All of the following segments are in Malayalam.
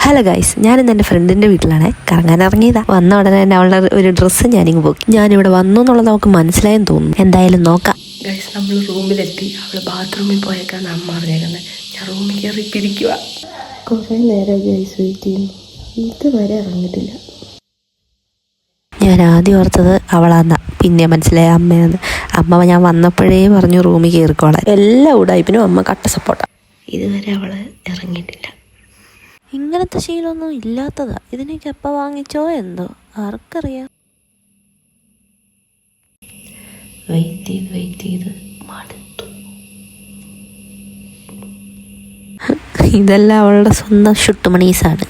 ഹലോ ഗൈസ്, ഞാനിന്ന് എൻ്റെ ഫ്രണ്ടിൻ്റെ വീട്ടിലാണ് കറങ്ങാൻ ഇറങ്ങിയതാ. വന്ന ഉടനെ തന്നെ അവളുടെ ഒരു ഡ്രസ്സ് ഞാനിങ്ങ് പോക്കി. ഞാനിവിടെ വന്നു എന്നുള്ളത് നമുക്ക് മനസ്സിലായെന്ന് തോന്നുന്നു. എന്തായാലും നോക്കാം. ഗൈസ്, നമ്മൾ റൂമിലെത്തി. അവള് ബാത്റൂമിൽ പോയേക്കാണ് അമ്മ പറഞ്ഞേക്കുന്നത്. ഞാൻ റൂമിൽ കയറി പിരിക്കുക. കുറേ നേരം ഗൈസ് വെയിറ്റ് ചെയ്യുന്നു, ഇതുവരെ ഇറങ്ങിയിട്ടില്ല. ഞാൻ ആദ്യം ഓർത്തത് അവളാന്നാ, പിന്നെ മനസ്സിലായ അമ്മയാന്ന്. അമ്മ ഞാൻ വന്നപ്പോഴേ പറഞ്ഞു റൂമിൽ കയറിക്കോളാൻ. എല്ലാ ഉടായ്പിനും അമ്മ കട്ട സപ്പോർട്ടാണ്. ഇതുവരെ അവള് ഇറങ്ങിയിട്ടില്ല. ഇങ്ങനത്തെ ശീലമൊന്നും ഇല്ലാത്തതാ. ഇതിനൊക്കെ എപ്പോൾ വാങ്ങിച്ചോ എന്തോ, ആർക്കറിയാം. വെയിറ്റ് ചെയ്ത് മടുത്തു. ഇതെല്ലാം അവളുടെ സ്വന്തം ഷുട്ടുമണീസാണ്.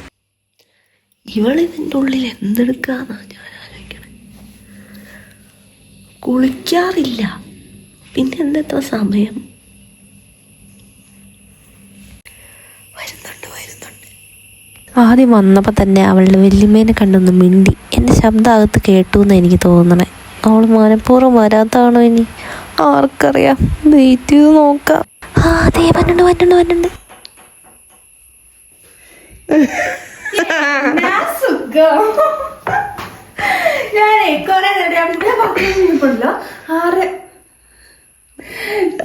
ഇവളിതിൻ്റെ ഉള്ളിൽ എന്തെടുക്കാന്നാ ഞാൻ ആലോചിക്കണേ. കുളിക്കാറില്ല, പിന്നെ എന്തെത്ര സമയം. ആദ്യം വന്നപ്പോൾ തന്നെ അവളുടെ വല്യമ്മേനെ കണ്ടൊന്ന് മിണ്ടി. എൻ്റെ ശബ്ദം അകത്ത് കേട്ടു എന്ന് എനിക്ക് തോന്നണേ. അവൾ മനഃപൂർവ്വം വരാത്താണോ ഇനി, ആർക്കറിയാം. വെയിറ്റ് ചെയ്ത് നോക്കാം. അതേ വന്നുണ്ട്. ഞാനേ കൊറേ നേരം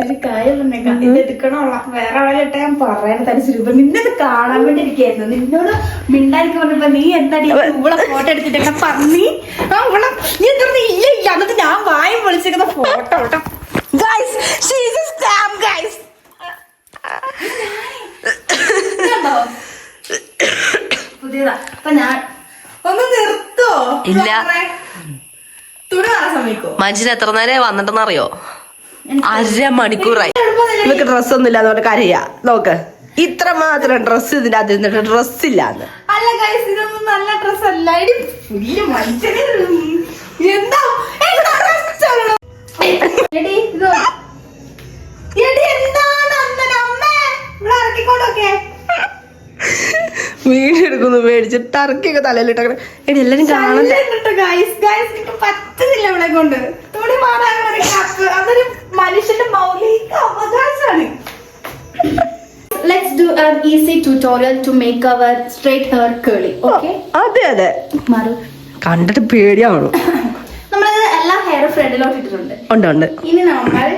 ഒരു കാര്യം പറഞ്ഞേക്കാം, ഇത് എടുക്കണോള വേറെ ആളിട്ട് ഞാൻ പറയാൻ തനിച്ചിരിക്കും. നിന്നത് കാണാൻ വേണ്ടി ഇരിക്കായിരുന്നു. നിന്നോട് മിണ്ടായിരിക്കും പറഞ്ഞപ്പോ നീ എന്താടി ഇവളെ ഫോട്ടോ എടുത്തിട്ട് പറഞ്ഞി നീ എന്താ ഇല്ല എന്നിട്ട് ഞാൻ വായും വിളിച്ചിരിക്കുന്ന ഫോട്ടോ കേട്ടോ. പുതിയതാ. അപ്പൊ ഞാൻ ഒന്ന് നിർത്തോ? ഇല്ല, തുണി കാണാൻ സമയക്കോ? മനുഷ്യൻ എത്ര നേരം വന്നിട്ടെന്നറിയോ? 1/2 മണിക്കൂറായി. നിനക്ക് ഡ്രസ്സൊന്നും ഇല്ലാന്ന് പറഞ്ഞ കരയാ. നോക്ക്, ഇത്ര മാത്രം ഡ്രസ്സ് ഇതിന്റെ അത് ഇരുന്നിട്ട് ഡ്രസ്സില്ലാന്ന്. അല്ല ഗൈസ്, ഇതൊന്നും നല്ല ഡ്രസ് അല്ല. വലിയ മനുഷ്യന് എന്താ വീഡിയോ എടുക്കുന്നു മേടിച്ചിട്ട് ടർക്കിയൊക്കെ തലയിലിട്ട് എടി എല്ലാരും കാണണ്ട. പറ്റുന്നില്ല ഇവിടെ കൊണ്ട്. തുണി മാറാൻ അതൊരു മനുഷ്യന്റെ മൗലിക അവകാശമാണ്. Let's do an easy tutorial to make our straight hair curly. Okay? അതെ മാറു. കണ്ടിട്ട് പേടിയാവണം. നമ്മളിത് എല്ലാ ഹെയർ ഫ്രണ്ടിലോട്ട് ഇട്ടിട്ടുണ്ട്. ഉണ്ട്. ഇനി നമ്മൾ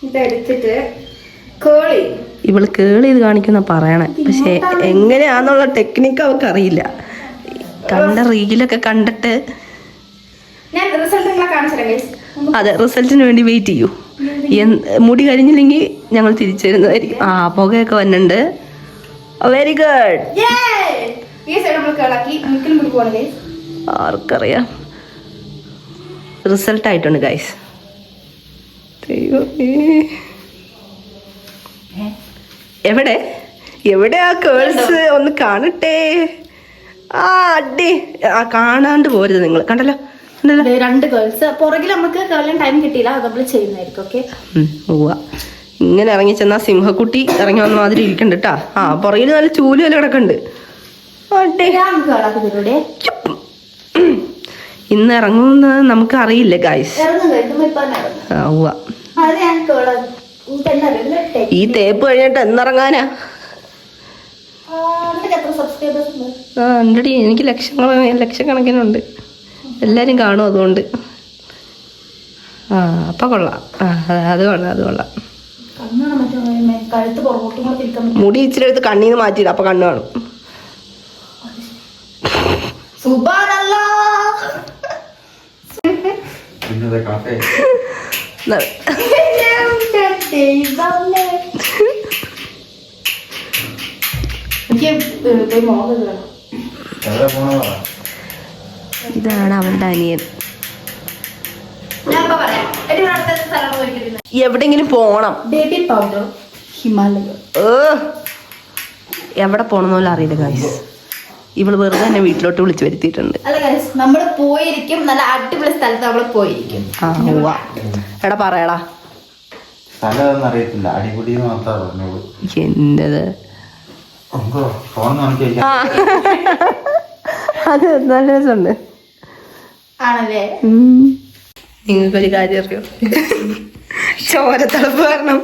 ഇതെടുത്തിട്ട് കേളി. ഇവള് കേളി ഇത് കാണിക്കുന്ന പറയണേ, പക്ഷെ എങ്ങനെയാന്നുള്ള ടെക്നിക്ക് അവർക്ക് അറിയില്ല. കണ്ട റീലൊക്കെ കണ്ടിട്ട് ഞാൻ റിസൾട്ട് നിങ്ങളെ കാണിച്ചു. അതെ, റിസൾട്ടിന് വേണ്ടി വെയിറ്റ് ചെയ്യൂ. മുടി കഴിഞ്ഞില്ലെങ്കിൽ ഞങ്ങൾ തിരിച്ചു തരുന്നതായിരിക്കും. പുകയൊക്കെ വന്നിട്ടുണ്ട്. Very good. ആർക്കറിയാം. റിസൾട്ട് ആയിട്ടുണ്ട് ഗൈസ്. എവിടെ ആ കേൾസ് ഒന്ന് കാണട്ടെ. അടി കാണാണ്ട് പോരുത് നിങ്ങൾ. കണ്ടല്ലോ 2 ഗേൾസ് പുറകിൽ. നമുക്ക് കേൾക്കാൻ ടൈം കിട്ടിയില്ല, അത് നമ്മൾ ചെയ്യുന്നതായിരിക്കും. ഓക്കെ, ഇങ്ങനെ ഇറങ്ങി ചെന്നാ സിംഹക്കുട്ടി ഇറങ്ങി വന്ന മാതിരി ഇരിക്കണ്ട് കേട്ടാ. പുറകിൽ നല്ല ചൂല് വല്ല കിടക്കണ്ട്. ഇന്ന് ഇറങ്ങുന്ന നമുക്ക് അറിയില്ല ഗൈസ്. ഈ തേപ്പ് കഴിഞ്ഞിട്ട് എന്നിറങ്ങാനാ? ഉണ്ടടി, എനിക്ക് ലക്ഷക്കണക്കിനുണ്ട്. എല്ലാരും കാണും, അതുകൊണ്ട്. അപ്പൊ കൊള്ളാം. അത് കൊള്ളാം. മുടി ഇച്ചിരി എടുത്ത് കണ്ണീന്ന് മാറ്റിയത്, അപ്പൊ കണ്ണു കാണും. ഇതാണ് അവളുടെ അനിയൻ. എവിടെങ്കിലും പോണം. Baby powder Himalaya. എവിടെ പോണെന്നോലും അറിയില്ല ഗൈസ്. ഇവള് വെറുതെ എന്നെ വീട്ടിലോട്ട് വിളിച്ചു വരുത്തിയിട്ടുണ്ട്. അല്ല ഗൈസ്, നമ്മള് പോയിരിക്കും, നല്ല അടിപൊളി സ്ഥലത്ത് നമ്മള് പോയിരിക്കും. എടാ പറയടാ. അറിയത്തില്ല, അടിപൊളി എന്റത് അത് നല്ല രസമുണ്ട്. ആണല്ലേ? നിങ്ങൾക്കൊരു കാര്യം അറിയോ? ചോരത്തളപ്പ് കാരണം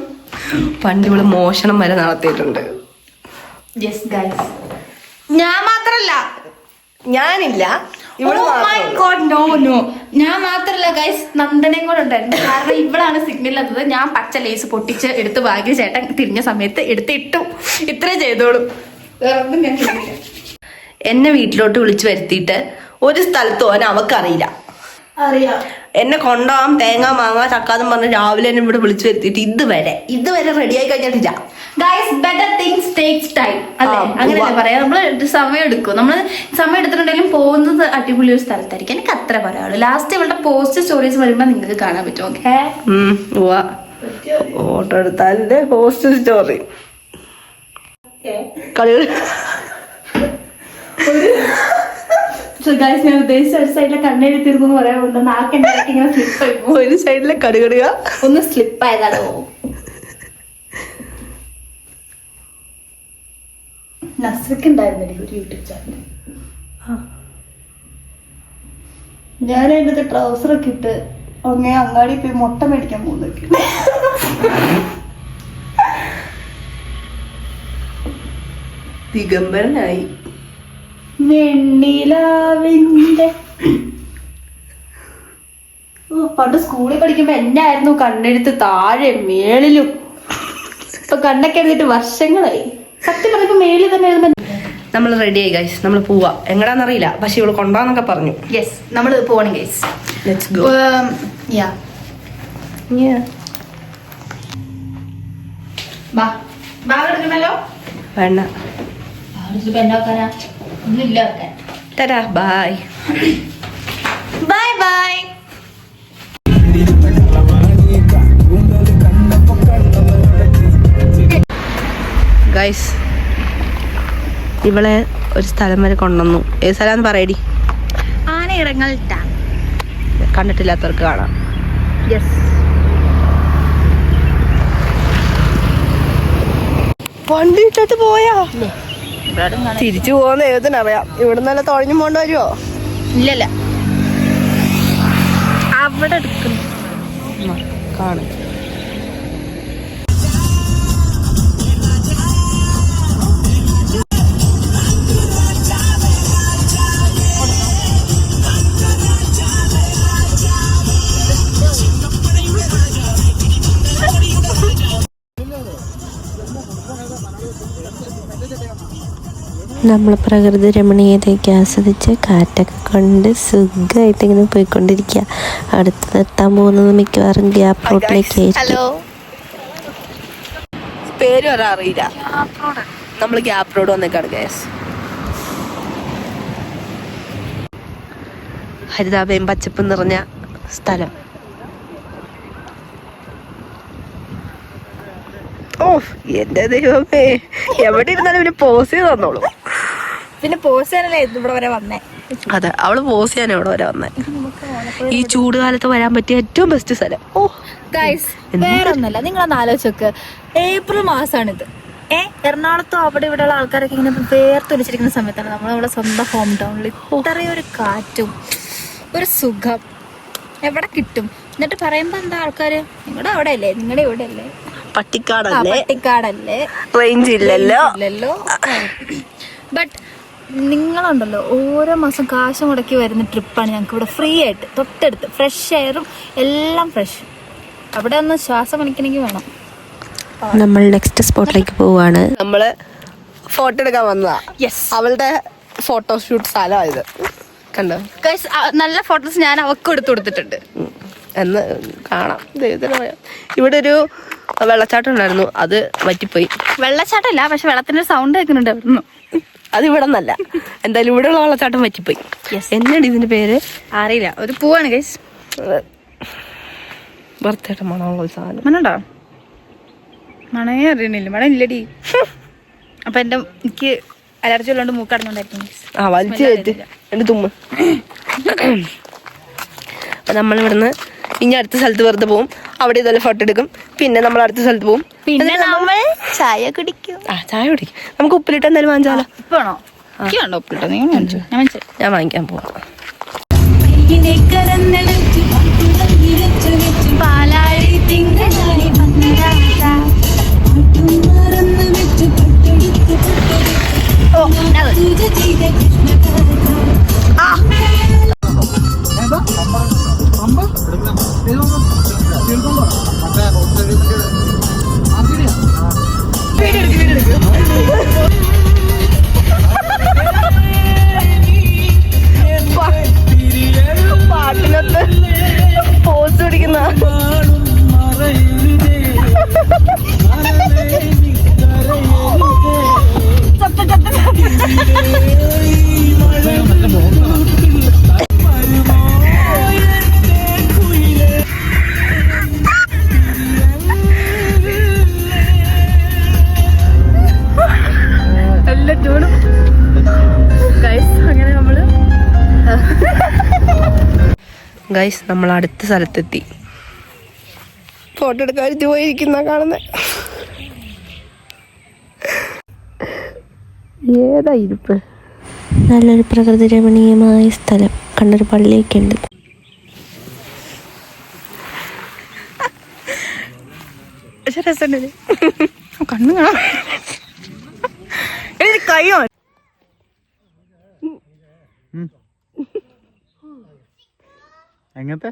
പണ്ട് ഇവള് മോഷണം വരെ നടത്തിയിട്ടുണ്ട്. ഞാൻ ഞാനില്ല, ഇവിടെ നോ നോ, ഞാൻ മാത്രല്ല ഗൈസ്, നന്ദനയും കൂടെ ഉണ്ടായിരുന്നു. കാരണം ഇവളാണ് സിഗ്നൽ തന്നത്. ഞാൻ പച്ച ലേസ് പൊട്ടിച്ച് എടുത്ത് ഭാഗ്യ ചേട്ടൻ തിരിഞ്ഞ സമയത്ത് എടുത്തിട്ടു. ഇത്രേ ചെയ്തോളൂ, വേറെ ഒന്നും ഞാൻ ചെയ്തില്ല. എന്നെ വീട്ടിലോട്ട് വിളിച്ചു വരുത്തിയിട്ട് ഒരു സ്ഥലത്ത് പോകാൻ അവക്കറിയില്ല. അറിയാം, എന്നെ കൊണ്ടുപോകാം തേങ്ങ മാങ്ങ ചക്കാന്നും പറഞ്ഞ് രാവിലെ എന്നെ ഇവിടെ വിളിച്ചു വരുത്തിയിട്ട് ഇതുവരെ റെഡിയായി കഴിഞ്ഞിട്ടില്ല. Guys, better things takes time അല്ലേ, അങ്ങനെയല്ലേ പറയാം. നമ്മള് സമയം എടുക്കും. നമ്മള് സമയം എടുത്തിട്ടുണ്ടെങ്കിലും പോകുന്നത് അടിപൊളി ഒരു സ്ഥലത്തായിരിക്കും. എനിക്ക് അത്ര പറയാനുള്ളൂ. ലാസ്റ്റ് ഇവളുടെ പോസ്റ്റ് സ്റ്റോറീസ് വരുമ്പോ നിങ്ങൾക്ക് കാണാൻ പറ്റും. ഓക്കെ, ഓട്ടോ എടുത്താലിന്റെ പോസ്റ്റ് സ്റ്റോറി കളി. ഗൈസ്, ഞാൻ ഉദ്ദേശിച്ച ഒരു സൈഡിലെ കണ്ണെഴുത്തിരുന്നു പറയാറുണ്ട്. നാക്കെന്നെ ഇങ്ങനെ സ്ലിപ്പായി പോകും. ഒരു സൈഡിലെ കടുകടുക ഒന്ന് സ്ലിപ്പായതാണോ. നസ്രിക്ക് ഉണ്ടായിരുന്നില്ലേ ഒരു യൂട്യൂബ് ചാനൽ? ഞാൻ അതിൻ്റെ ട്രൗസറൊക്കെ ഇട്ട് അങ്ങനെ അങ്ങാടി പോയി മുട്ട മേടിക്കാൻ പോകുന്നൊക്കെ. ദിഗംബരനായി. വെണ്ണിലാവിന്റെ പണ്ട് സ്കൂളിൽ പഠിക്കുമ്പോ എന്നെ ആയിരുന്നു കണ്ണെഴുത്ത് താഴെ മേളിലും. ഇപ്പൊ കണ്ണൊക്കെ എഴുതിട്ട് വർഷങ്ങളായി. സത്യം പറഞ്ഞപ്പോ മേളിൽ തന്നെ എഴുതുമ്പോ. നമ്മൾ റെഡിയായി ഗൈസ്, നമ്മൾ പോവാ. എങ്ങടാന്നറിയില്ല, പക്ഷെ ഇവള് കൊണ്ടാന്നൊക്കെ പറഞ്ഞു. യെസ്, നമ്മൾ പോകണം ഗൈസ്. Let's go. എടുക്കണല്ലോ. വേണ്ട, എന്നാക്കാനാ ഒന്നുമില്ല. തരാ. Bye bye bye. ഗൈസ്, ഇവളെ ഒരു സ്ഥലം വരെ കൊണ്ടുവന്നു. ഏത് സ്ഥലം പറയടി? ആനയിറങ്ങൽ ഡാം. കണ്ടിട്ടില്ലാത്തവർക്ക് കാണാം. യെസ്, വണ്ടി ഇട്ടിട്ട് പോയാ തിരിച്ചു പോകുന്ന ഏതിനറിയാം. ഇവിടെ നല്ല തുഴഞ്ഞു പോണ്ട വരുമോ? ഇല്ലല്ല, അവിടെ എടുക്കുന്നു. കാണും. നമ്മൾ പ്രകൃതി രമണീയതയൊക്കെ ആസ്വദിച്ച് കാറ്റൊക്കെ കൊണ്ട് സുഖമായിട്ട് ഇങ്ങനെ പോയിക്കൊണ്ടിരിക്കുക. അടുത്തെത്താൻ പോകുന്നത് മിക്കവാറും ഗ്യാപ്പ് റോഡിലേക്ക്. ഹലോ, പേര് വരാൻ അറിയില്ല. നമ്മൾ ഗ്യാപ്പ് റോഡ് വന്നേക്കാണ് ഗൈസ്. ഹരിതാഭയും പച്ചപ്പും നിറഞ്ഞ സ്ഥലം. ഓ എന്റെ ദൈവമേ, എവിടെ ഇരുന്നാലും പിന്നെ പോസ് ചെയ്ത് തന്നോളൂ. പിന്നെ പോസ്റ്റ് ചെയ്യാനല്ലേ ഇവിടെ വരെ വന്നേ. അതെ, അവള് പോസ് ചെയ്യാൻ ഇവിടെ വരെ വന്നേ. ഈ ചൂടുകാലത്ത് വരാൻ പറ്റിയ ഏറ്റവും ബെസ്റ്റ് സ്ഥലം. ഓ ഗൈസ്, വേറെ ഒന്നല്ല, നിങ്ങളൊന്ന് ആലോചിച്ചോക്ക്. ഏപ്രിൽ മാസമാണിത്. എറണാകുളത്തും അവിടെ ഇവിടെയുള്ള ആൾക്കാരൊക്കെ ഇങ്ങനെ വേർത്തൊലിച്ചിരിക്കുന്ന സമയത്താണ് നമ്മളെ സ്വന്തം ഹോം ടൗണിൽ ഇത്രയും ഒരു കാറ്റും ഒരു സുഖം എവിടെ കിട്ടും? എന്നിട്ട് പറയുമ്പോ എന്താ ആൾക്കാര്, നിങ്ങളുടെ അവിടെ അല്ലേ, നിങ്ങളുടെ ഇവിടെ അല്ലേ, പട്ടിക്കാടല്ലേ, റേഞ്ച് ഇല്ലല്ലോ. ബട്ട് നിങ്ങളുണ്ടല്ലോ, ഓരോ മാസം കാശ് മുടക്കി വരുന്ന ട്രിപ്പാണ് ഞങ്ങൾക്ക് ഇവിടെ ഫ്രീ ആയിട്ട് തൊട്ടടുത്ത്. ഫ്രഷ് എയറും എല്ലാം ഫ്രഷ്. അവിടെ ഒന്ന് ശ്വാസം വലിക്കണമെങ്കിൽ വേണം. നമ്മൾ നെക്സ്റ്റ് സ്പോട്ടിലേക്ക് പോവാണ്. നമ്മള് ഫോട്ടോ എടുക്കാൻ വന്നതാ. യെസ്, അവളുടെ ഫോട്ടോഷൂട്ട് സ്ഥലമായത്. കണ്ടോ ഗയ്സ്, നല്ല ഫോട്ടോസ് ഞാൻ അവർക്ക് എടുത്തു കൊടുത്തിട്ടുണ്ട് എന്ന് കാണാം. ദൈവത്തിനറിയാം. ഇവിടെ ഒരു വെള്ളച്ചാട്ടം ഉണ്ടായിരുന്നു, അത് വറ്റിപ്പോയി. വെള്ളച്ചാട്ടമില്ല, പക്ഷെ വെള്ളത്തിന്റെ സൗണ്ട് കേൾക്കുന്നുണ്ട് അവിടുന്ന്. അത് ഇവിടെ നിന്നല്ല, എന്തായാലും ഇവിടെയുള്ള വെള്ളച്ചാട്ടം വറ്റിപ്പോയി. എന്നാണ് ഇതിന്റെ പേര്? അറിയില്ല, ഒരു പൂവാണ് ഗൈസ്. വറുത്തേട്ട മണമുള്ള സാധനം. മണുണ്ടോ? മണേ അറിയണില്ല. മണം ഇല്ലടി. അപ്പൊ എനിക്ക് അലർജി ഉള്ളതുകൊണ്ട് മൂക്കടന്നുണ്ടായിരിക്കും. ആ വലിച്ചു കയറ്റി എന്റെ തുമ്മ്. അപ്പൊ നമ്മളിവിടുന്ന് ഇനി അടുത്ത സ്ഥലത്ത് വെറുതെ പോവും. അവിടെ ഇതുപോലെ ഫോട്ടോ എടുക്കും. പിന്നെ നമ്മൾ അടുത്ത സ്ഥലത്ത് പോവും. പിന്നെ നമ്മൾ ചായ കുടിക്കും. ചായ കുടിക്കും. നമുക്ക് ഉപ്പിലിട്ട് എന്തായാലും വാങ്ങിച്ചാലോ? ഇപ്പാണോ? ഉപ്പിലിട്ടോ? ഞാൻ വാങ്ങിക്കാൻ പോവാം. ഗൈസ് നമ്മൾ അടുത്ത സ്ഥലത്തെത്തി. ഫോട്ടോ എടുക്കാൻ പോയിരിക്കുന്ന കാണുന്നത്. ഏതാ ഇരിപ്പ്? നല്ലൊരു പ്രകൃതി രമണീയമായ സ്ഥലം. കണ്ടൊരു പള്ളിയൊക്കെ ഉണ്ട്. കണ്ണു കാണാം. കയ്യോ എങ്ങനത്തെ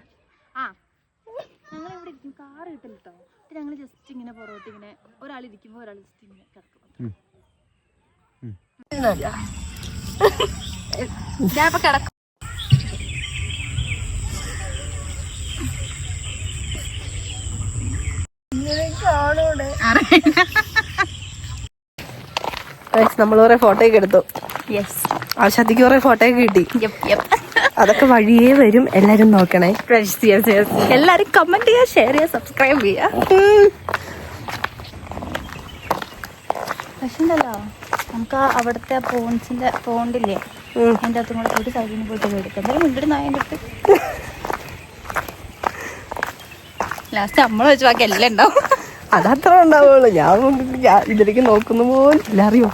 ഞങ്ങൾ ഇവിടെ ഇരിക്കും. കാറ് കിട്ടില്ല കേട്ടോ. ഞങ്ങൾ ജസ്റ്റ് ഇങ്ങനെ പുറകോട്ട് ഇങ്ങനെ ഒരാൾ ഇരിക്കുമ്പോൾ ഒരാൾ ജസ്റ്റ് ഇങ്ങനെ കിടക്കും. ഞാനിപ്പോ കിടക്കും. നമ്മൾ കുറെ ഫോട്ടോ ഒക്കെ എടുത്തു. ആശാദിക്ക് കുറെ ഫോട്ടോ ഒക്കെ കിട്ടി. അതൊക്കെ വഴിയേ വരും. എല്ലാരും നോക്കണേ. എല്ലാരും കമന്റ് ചെയ്യുക, ഷെയർ ചെയ്യുക, സബ്സ്ക്രൈബ് ചെയ്യുക. പക്ഷെ ഉണ്ടല്ലോ നമുക്ക് അവിടുത്തെ പോൺസിന്റെ പോണ്ടില്ലേ അതിന്റെ അകത്തും കൂടെ ഒരു സൈഡിൽ നിന്ന് പോയിട്ട് എടുക്കാം. എന്തായാലും മുണ്ടിടുന്ന അതിൻ്റെ അടുത്ത് ലാസ്റ്റ് നമ്മൾ വെച്ച് ബാക്കി എല്ലാം ഉണ്ടാവും. അതത്ര ഉണ്ടാവുള്ളൂ. ഞാൻ ഇതിലേക്ക് നോക്കുന്ന പോലും ഇല്ല. അറിയോ,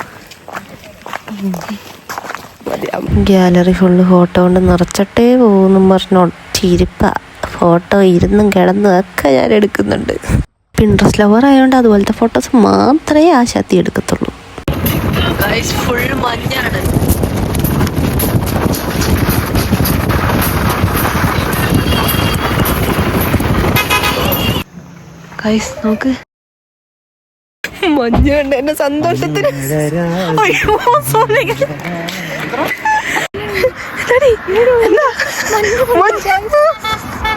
ഗാലറി ഫുള്ള് ഫോട്ടോ കൊണ്ട് നിറച്ചിട്ടേ പോകുന്നും പറഞ്ഞോ ചിരിപ്പ. ഫോട്ടോ ഇരുന്നും കിടന്നും ഒക്കെ ഞാൻ എടുക്കുന്നുണ്ട്. പിൻട്രസ്റ്റ് ലവർ ആയതുകൊണ്ട് അതുപോലത്തെ ഫോട്ടോസ് മാത്രമേ ആശാത്തി എടുക്കത്തുള്ളൂ. ഫുൾ മഞ്ഞാണ്. നോക്ക്, മഞ്ഞ കണ്ട് എന്റെ സന്തോഷത്തിന്. അയ്യോ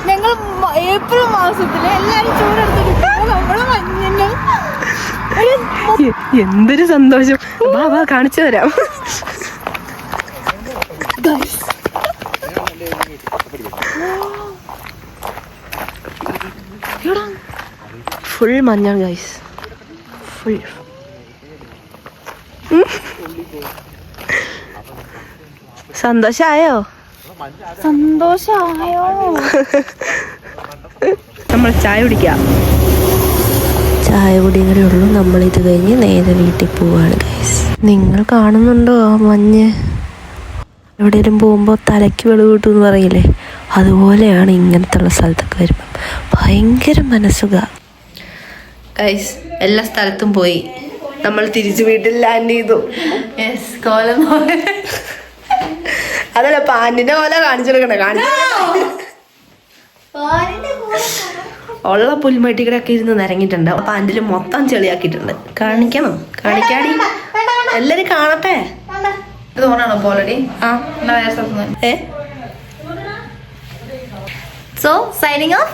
ഞങ്ങൾ ഏപ്രിൽ മാസത്തില് എല്ലാരും ചൂടെടുത്തിട്ട് നമ്മള് മഞ്ഞിന്റെ എന്തൊരു സന്തോഷം. വാ കാണിച്ചു തരാം. ഫുൾ മഞ്ഞാണ് ഗൈസ്. ഫുൾ സന്തോഷായോ? നമ്മൾ ചായ കുടിക്കാം. ചായ കുടികളേ ഉള്ളൂ. നമ്മളിത് കഴിഞ്ഞ് നേരെ വീട്ടിൽ പോവാണ് ഗൈസ്. നിങ്ങൾ കാണുന്നുണ്ടോ ആ മഞ്ഞ്? എവിടെയെങ്കിലും പോകുമ്പോൾ തലയ്ക്ക് വെളിവ് കിട്ടും എന്ന് പറയില്ലേ, അതുപോലെയാണ് ഇങ്ങനത്തെ ഉള്ള സ്ഥലത്തൊക്കെ വരുമ്പം. ഭയങ്കര മനസ്സുഖ. ഗൈസ് എല്ലാ സ്ഥലത്തും പോയി. നമ്മൾ തിരിച്ചു വീട്ടിൽ ലാൻഡ് ചെയ്തു. കോലം അതല്ല, പാൻറ്റിന്റെ പോലെ കാണിച്ചെടുക്കണേ. ഉള്ള പുൽമേട്ടികളൊക്കെ ഇരുന്ന് നിരങ്ങിയിട്ടുണ്ട്. പാൻറ്റിൽ മൊത്തം ചെളിയാക്കിയിട്ടുണ്ട്. കാണിക്കണം, കാണിക്കാടി, എല്ലാരും കാണട്ടെ. ഇത് ഓണാണോ പോലടി? So signing off.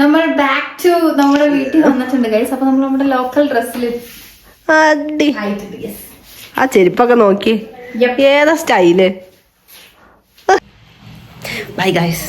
നമ്മൾ ബാക്ക് ടു നമ്മുടെ വീട്ടിൽ വന്നിട്ടുണ്ട് ഗൈസ്. അപ്പൊ നമ്മൾ നമ്മുടെ ലോക്കൽ ഡ്രസ്സിൽ ആ ചെരുപ്പൊക്കെ നോക്കി ഏതാ സ്റ്റൈല്. Bye guys.